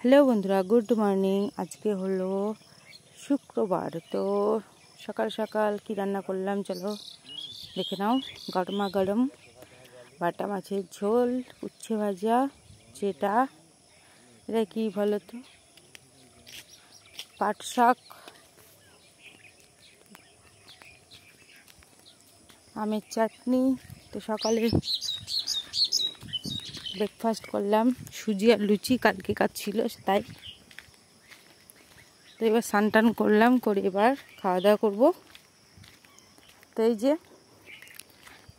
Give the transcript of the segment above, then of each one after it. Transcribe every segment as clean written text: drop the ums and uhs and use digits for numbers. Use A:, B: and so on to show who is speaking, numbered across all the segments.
A: Hello বন্ধুরা, good morning. আজকে হলো শুক্রবার। তো সকাল সকাল কি রান্না করলাম চলো দেখে নাও। গরমা গরম বাটা মাছের ঝোল, উচ্ছে ভাজা, যেটা এটা কি বলো তো, পাট শাক, আমের চাটনি। তো সকালে ব্রেকফাস্ট করলাম সুজি আর লুচি, কালকে কাজ ছিল তাই। তো এবার স্নান টান করলাম, করে এবার খাওয়া দাওয়া করবো। তো এই যে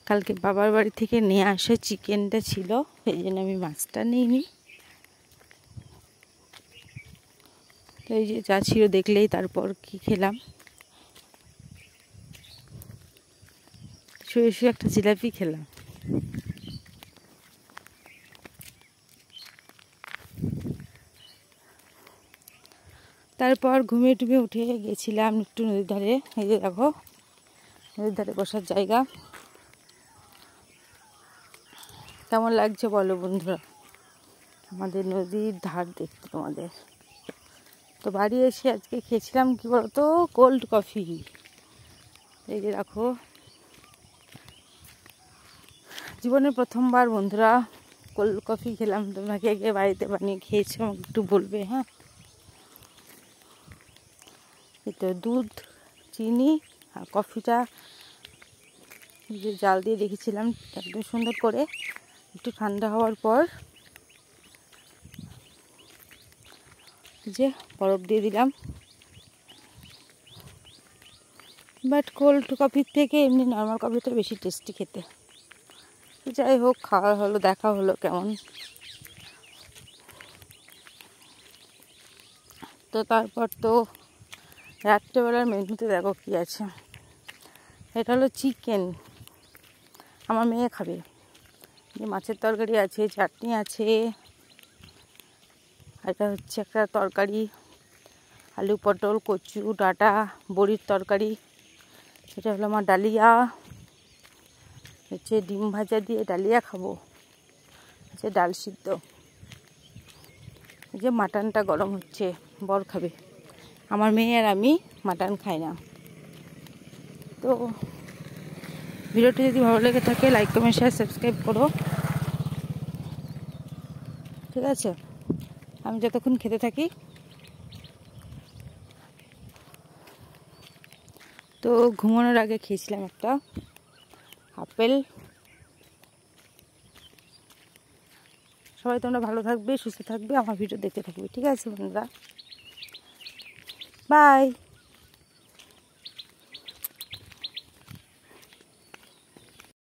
A: কালকে বাবার বাড়ি থেকে নিয়ে আসা চিকেনটা ছিল, এই জন্য আমি মাছটা নিইনি। তো এই যে যা ছিল দেখলেই, তারপর কি খেলাম, শুয়ে শুয়ে একটা জিলাপি খেলাম। তারপর ঘুমিয়ে টুমিয়ে উঠে গেছিলাম একটু নদীর ধারে। এই যে দেখো নদীর ধারে বসার জায়গা। কেমন লাগছে বলো বন্ধুরা আমাদের নদীর ধার দেখতে তোমাদের। তো বাড়ি এসে আজকে খেয়েছিলাম কি বলতো, কোল্ড কফি। এই যে দেখো, জীবনে প্রথমবার বন্ধুরা কোল্ড কফি খেলাম। তোমরা কে কে বাড়িতে বানিয়ে খেয়েছো আমাকে একটু বলবে, হ্যাঁ। এই তো দুধ, চিনি আর কফিটা যে জাল দিয়ে রেখেছিলাম একদম সুন্দর করে। একটু ঠান্ডা হওয়ার পর যে বরফ দিয়ে দিলাম। বাট কোল্ড কফির থেকে এমনি নর্মাল কফিটা বেশি টেস্টি খেতে। যাই হোক, খাওয়া হলো, দেখা হলো কেমন। তো তারপর তো রাত্রেবেলার মেনুতে দেখো কি আছে। এটা হলো চিকেন, আমার মেয়ে খাবে। মাছের তরকারি আছে, চাটনি আছে, এটা হচ্ছে একটা তরকারি, আলু পটল কচু ডাঁটা বড়ির তরকারি। এটা হলো আমার ডালিয়া, হচ্ছে ডিম ভাজা দিয়ে ডালিয়া খাবো, হচ্ছে ডাল সিদ্ধ। এই যে মাটনটা গরম হচ্ছে, বর খাবে। আমার মেয়ে আর আমি মাটন খাই না। তো ভিডিওটি যদি ভালো লেগে থাকে লাইক কমেন্ট শেয়ার সাবস্ক্রাইব করো, ঠিক আছে। আমি যতক্ষণ খেতে থাকি। তো ঘুমানোর আগে খেয়েছিলাম একটা আপেল। সবাই তোমরা ভালো থাকবে, সুস্থ থাকবে, আমার ভিডিও দেখতে থাকবে, ঠিক আছে বন্ধুরা। বাই।